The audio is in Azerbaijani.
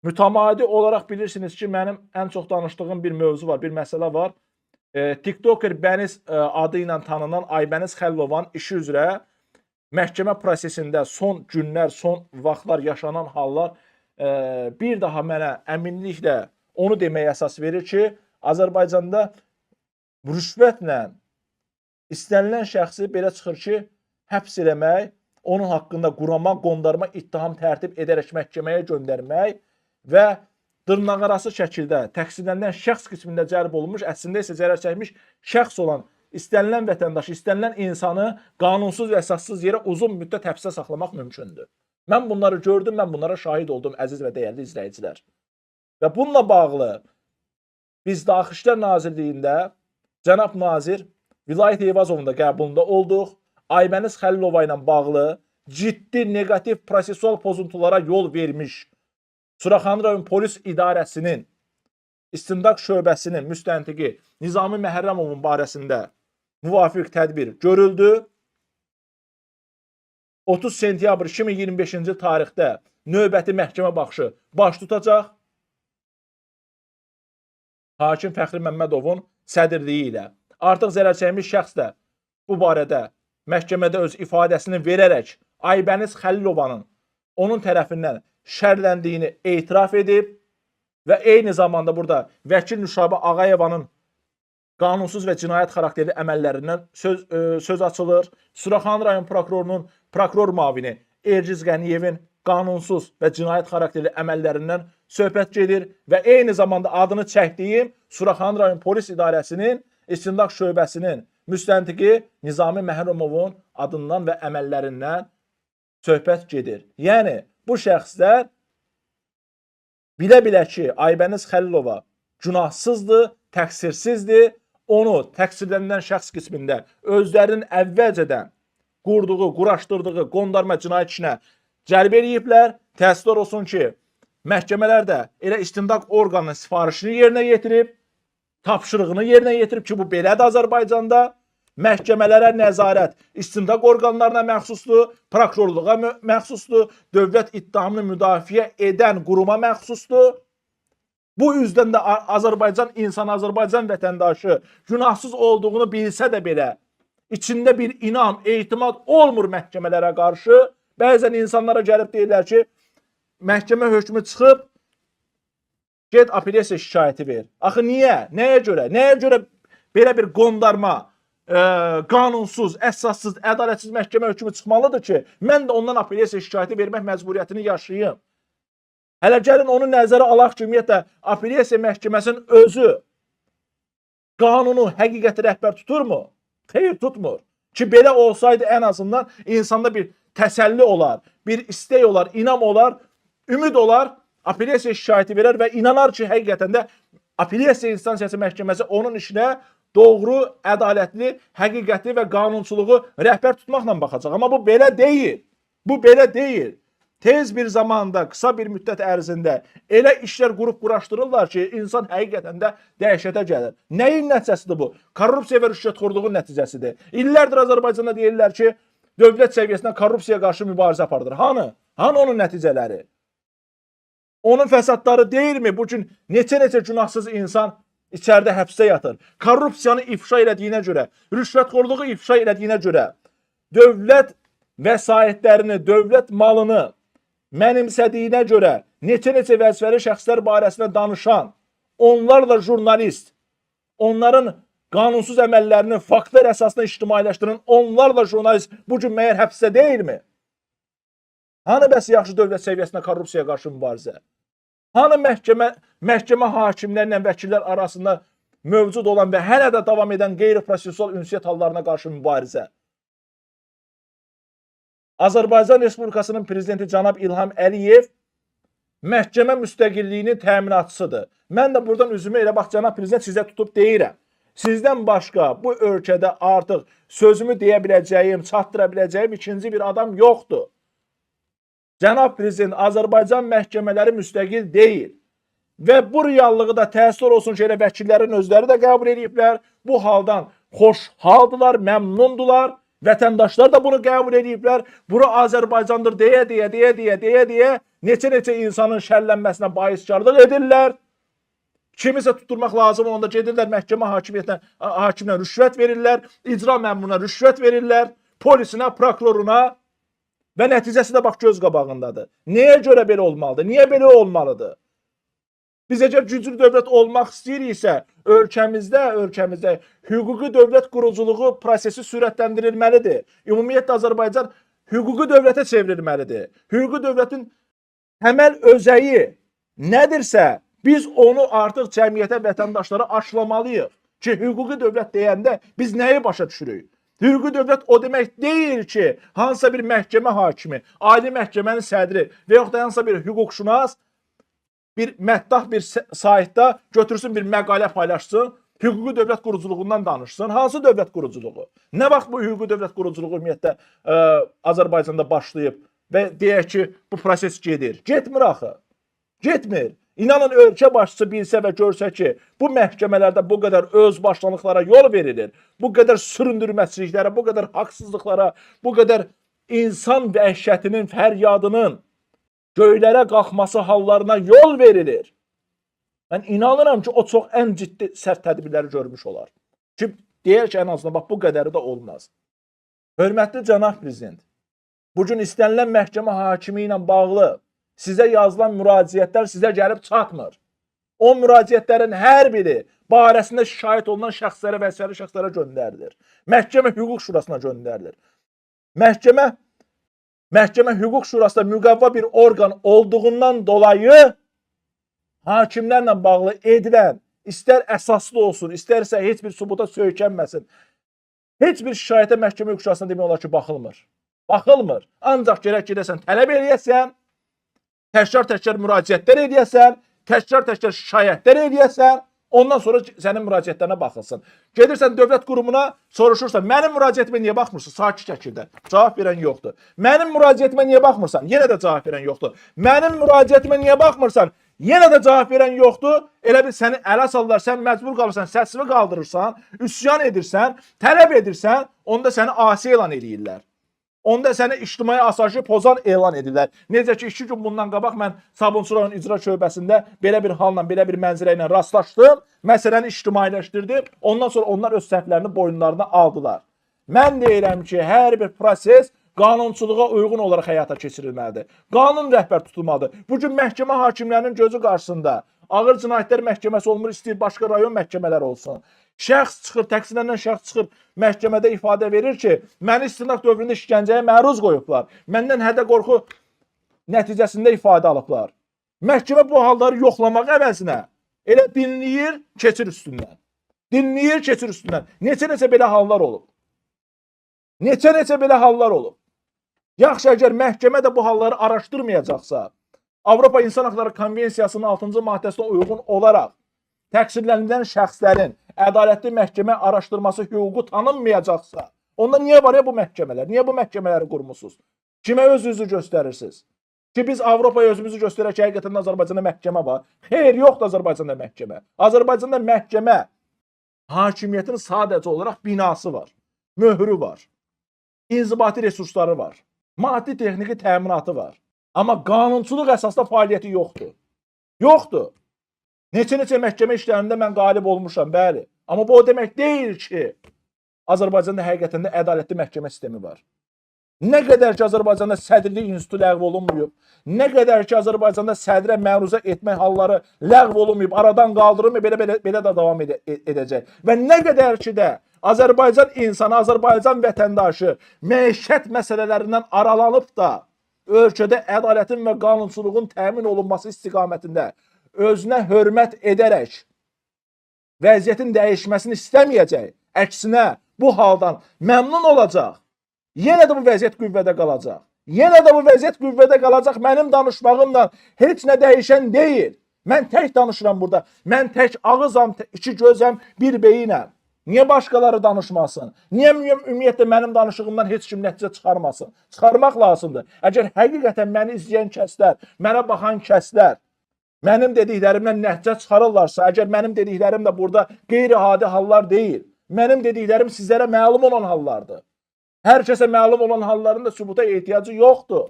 Mütəmadi olaraq bilirsiniz ki, mənim ən çox danışdığım bir mövzu var, bir məsələ var. TikToker Bəniz adı ilə tanınan Aybəniz Xəlilovanın işi üzrə məhkəmə prosesində son günlər, son vaxtlar yaşanan hallar bir daha mənə əminliklə onu deməyə əsas verir ki, Azərbaycanda rüşvətlə istənilən şəxsi belə çıxır ki, həbs eləmək, onun haqqında qurama, qondarma ittiham tərtib edərək məhkəməyə göndərmək və dırnaqarası şəkildə təqsirlənilən şəxs qismində cəlb olunmuş, əslində isə zərər çəkmiş şəxs olan istənilən vətəndaş, istənilən insanı qanunsuz və əsassız yerə uzun müddət həbsdə saxlamaq mümkündür. Mən bunları gördüm, mən bunlara şahid oldum, əziz və dəyərli izləyicilər. Və bununla bağlı biz Daxili İşlər Nazirliyində cənab nazir Vilayət Eyvazovun da qəbulunda olduq. Aybəniz Xəlilova ilə bağlı ciddi negativ prosessual pozuntulara yol vermiş Suraxanı rayon polis idarəsinin istintaq şöbəsinin müstəntiqi Nizami Məhərrəmovun barəsində müvafiq tədbir görüldü. 30 sentyabr 2025-ci tarixdə növbəti məhkəmə baxışı baş tutacaq. Hakim Fəxri Məmmədovun sədrliyi ilə. Artıq zərər çəkmiş şəxs də bu barədə məhkəmədə öz ifadəsini verərək Aybəniz Xəlilovanın onun tərəfindən şərləndiyini etiraf edib və eyni zamanda burada vəkil Nüşabə Ağayevanın qanunsuz və cinayət xarakterli əməllərindən söz açılır. Suraxanı rayon prokurorunun prokuror müavini Erciz Qəniyevin qanunsuz və cinayət xarakterli əməllərindən söhbət gedir və eyni zamanda adını çəkdiyim Suraxanı rayon polis idarəsinin istintaq şöbəsinin müstəntiqi Nizami Məhərrəmovun adından və əməllərindən söhbət gedir. Yəni, bu şəxslər bilə-bilə ki, Aybəniz Xəlilova günahsızdır, təqsirsizdir, onu təqsirlənilən şəxs qismində özlərinin əvvəlcədən qurduğu, quraşdırdığı qondarma cinayət işinə cəlb ediblər. Təəssüflər olsun ki, məhkəmələr də elə istintaq orqanının sifarişini yerinə yetirib, tapşırığını yerinə yetirib ki, bu belədir Azərbaycanda. Məhkəmələrə nəzarət istintaq orqanlarına məxsusdur, prokurorluğa məxsusdur, dövlət ittihamını müdafiə edən quruma məxsusdur. Bu üzdən də Azərbaycan insanı, Azərbaycan vətəndaşı günahsız olduğunu bilsə də belə, içində bir inam, etimad olmur məhkəmələrə qarşı. Bəzən insanlara gəlib deyirlər ki, məhkəmə hökmü çıxıb, get apellyasiya şikayəti ver. Axı niyə? Nəyə görə? Nəyə görə belə bir qondarma, qanunsuz, əsassız, ədalətsiz məhkəmə hökmü çıxmalıdır ki, mən də ondan apellyasiya şikayəti vermək məcburiyyətini yaşayayım. Hələ gəlin onu nəzərə alaq ki, ümumiyyətlə, apellyasiya məhkəməsinin özü qanunu, həqiqəti rəhbər tuturmu? Xeyr, tutmur. Ki, belə olsaydı ən azından insanda bir təsəlli olar, bir istək olar, inam olar, ümid olar, apellyasiya şikayəti verər və inanar ki, həqiqətən də apellyasiya instansiyası məhkəməsi onun işinə doğru, ədalətli, həqiqəti və qanunçuluğu rəhbər tutmaqla baxacaq. Amma bu belə deyil. Bu belə deyil. Tez bir zamanda, qısa bir müddət ərzində elə işlər qurub quraşdırırlar ki, insan həqiqətən də dəhşətə gəlir. Nəyin nəticəsidir bu? Korrupsiya və rüşvətxorluğun nəticəsidir. İllərdir Azərbaycanda deyirlər ki, dövlət səviyyəsində korrupsiyaya qarşı mübarizə aparılır. Hanı? Hanı onun nəticələri? Onun fəsadları deyilmi? Bugün neçə-neçə günahsız insan içəridə həbsdə yatır. Korrupsiyanı ifşa elədiyinə görə, rüşvətxorluğu ifşa elədiyinə görə, dövlət vəsaitlərini, dövlət malını mənimsədiyinə görə neçə-neçə vəzifəli şəxslər barəsində danışan, onlarla jurnalist, onların qanunsuz əməllərini faktlar əsasında ictimailəşdirin, onlarla jurnalist bugün məyər həbsdə deyilmi? Hanı bəs yaxşı dövlət səviyyəsində korrupsiyaya qarşı mübarizə? Hanı məhkəmə hakimlərlə vəkillər arasında mövcud olan və hələ də davam edən qeyri-prosessual ünsiyyət hallarına qarşı mübarizə? Azərbaycan Respublikasının prezidenti cənab İlham Əliyev məhkəmə müstəqilliyinin təminatçısıdır. Mən də buradan üzümü elə bax, cənab prezident sizə tutub deyirəm. Sizdən başqa bu ölkədə artıq sözümü deyə biləcəyim, çatdıra biləcəyim ikinci bir adam yoxdur. Cənab prezident, Azərbaycan məhkəmələri müstəqil deyil. Və bu reallığı da təəssüf olsun ki, elə vəkillərin özləri də qəbul ediblər. Bu haldan xoşhaldılar, məmnundular. Vətəndaşlar da bunu qəbul ediblər. Bura Azərbaycandır deyə neçə insanın şərlənməsinə baiskarlıq edirlər. Kimisə tutturmaq lazım onda gedirlər məhkəmə hakiminə rüşvət verirlər, icra məmuruna rüşvət verirlər, polisinə, prokuroruna və nəticəsi də bax göz qabağındadır. Nəyə görə belə olmalıdır? Niyə belə olmalıdır? Biz əgər güclü dövlət olmaq istəyiriksə, ölkəmizdə hüquqi dövlət quruculuğu prosesi sürətləndirilməlidir. Ümumiyyətlə Azərbaycan hüquqi dövlətə çevrilməlidir. Hüquqi dövlətin təməl özəyi nədirsə, biz onu artıq cəmiyyətə, vətəndaşlara aşılamalıyıq ki, hüquqi dövlət deyəndə biz nəyi başa düşürük? Hüquqi dövlət o demək deyil ki, hansısa bir məhkəmə hakimi, ali məhkəmənin sədri və yaxud da hansısa bir hüquqşünas bir məddah bir saytda götürsün bir məqalə paylaşsın, hüquqi dövlət quruculuğundan danışsın. Hansı dövlət quruculuğu? Nə vaxt bu hüquqi dövlət quruculuğu ümumiyyətlə Azərbaycanda başlayıb və deyək ki, bu proses gedir? Getmir axı. Getmir. İnanın ölkə başçısı bilsə və görsə ki, bu məhkəmələrdə bu qədər özbaşlanıqlara yol verilir, bu qədər süründürməçiliklərə, bu qədər haqsızlıqlara, bu qədər insan vəhşətinin, fəryadının göylərə qalxması hallarına yol verilir. Mən inanıram ki, o çox ən ciddi sərt tədbirləri görmüş olar. Ki, deyər ki, ən azından bax, bu qədəri də olmaz. Hörmətli cənab prezident, bugün istənilən məhkəmə hakimi ilə bağlı sizə yazılan müraciətlər sizə gəlib çatmır. O müraciətlərin hər biri barəsində şikayət olunan şəxslərə və vəsəli şəxslərə göndərilir. Məhkəmə Hüquq Şurasına göndərilir. Məhkəmə Hüquq Şurasında müqəvva bir orqan olduğundan dolayı hakimlərlə bağlı edilən, istər əsaslı olsun, istərsə heç bir sübuta söykənməsin, heç bir şikayətə Məhkəmə Hüquq Şurasına demək olar ki, baxılmır. Baxılmır. Ancaq gərək gedəsən, tələb eləyəsən, təkrar müraciətlər edəsən, təkrar şikayətlər edəsən, ondan sonra sənin müraciətlərinə baxılsın. Gedirsən dövlət qurumuna, soruşursan, mənim müraciətimə niyə baxmırsan? Sakit şəkildə. Cavab verən yoxdur. Mənim müraciətimə niyə baxmırsan? Yenə də cavab verən yoxdur. Mənim müraciətimə niyə baxmırsan? Yenə də cavab verən yoxdur. Elə bir səni ələ salırlar, sən məcbur qalırsan, səsini qaldırırsan, üsyan edirsən, tələb edirsən, onda səni asi elan edirlər. Onda səni ictimai asayişi pozan elan edirlər. Necə ki, 2 gün bundan qabaq mən Sabunçu rayon icra şöbəsində belə bir halla, belə bir mənzərə ilə rastlaşdım. Məsələni ictimailəşdirdim. Ondan sonra onlar öz səhvlərini boyunlarına aldılar. Mən deyirəm ki, hər bir proses qanunçuluğa uyğun olaraq həyata keçirilməlidir. Qanun rəhbər tutulmalıdır. Bugün məhkəmə hakimlərinin gözü qarşısında Ağır Cinayətlər Məhkəməsi olmur, istəyir başqa rayon məhkəmələri olsun. Şəxs çıxır, təqsirlənən şəxs çıxır, məhkəmədə ifadə verir ki, məni istinaq dövründə işgəncəyə məruz qoyublar. Məndən hədə qorxu nəticəsində ifadə alıblar. Məhkəmə bu halları yoxlamaq əvəzinə elə dinləyir, keçir üstündən. Dinləyir, keçir üstündən. Neçə belə hallar olub. Neçə belə hallar olub. Yaxşı, əgər məhkəmə də bu halları araşdırmayacaqsa, Avropa İnsan Haqları Konvensiyasının 6-cı maddəsinə uyğun olaraq təqsirlənilən şəxslərin ədalətli məhkəmə araşdırması hüququ tanınmayacaqsa, onda niyə var ya bu məhkəmələr? Niyə bu məhkəmələri qurmusunuz? Kimə özünüzü göstərirsiniz? Ki biz Avropaya özümüzü göstərək ki, həqiqətən Azərbaycanda məhkəmə var. Xeyr, yoxdur Azərbaycanda məhkəmə. Azərbaycanda məhkəmə hakimiyyətin sadəcə olaraq binası var, möhrü var, inzibati resursları var, maddi texniki təminatı var. Amma qanunçuluq əsasda fəaliyyəti yoxdur. Yoxdur. Neçə məhkəmə işlərində mən qalib olmuşam, bəli. Amma bu o demək deyil ki, Azərbaycanda həqiqətən də ədalətli məhkəmə sistemi var. Nə qədər ki, Azərbaycanda sədrlik institutu ləğv olunmuyub, nə qədər ki, Azərbaycanda sədrə məruzə etmək halları ləğv olunmuyub, aradan qaldırılmıyor, belə də davam edəcək. Və nə qədər ki də Azərbaycan insanı, Azərbaycan vətəndaşı məişət məsələlərindən aralanıb da ölkədə ədalətin və qanunçuluğun təmin olunması istiqamətində özünə hörmət edərək vəziyyətin dəyişməsini istəməyəcək, əksinə bu haldan məmnun olacaq, yenə də bu vəziyyət qüvvədə qalacaq. Yenə də bu vəziyyət qüvvədə qalacaq, mənim danışmağımla heç nə dəyişən deyil. Mən tək danışıram burada, mən tək ağızam, iki gözəm, bir beyinəm. Niyə başqaları danışmasın? Niyə ümumiyyətlə mənim danışığımdan heç kim nəticə çıxarmasın? Çıxarmaq lazımdır. Əgər həqiqətən məni izləyən kəslər, mənə baxan kəslər mənim dediklərimdən nəticə çıxarırlarsa, əgər mənim dediklərim də burada qeyri-adi hallar deyil, mənim dediklərim sizlərə məlum olan hallardır. Hər kəsə məlum olan halların da sübuta ehtiyacı yoxdur.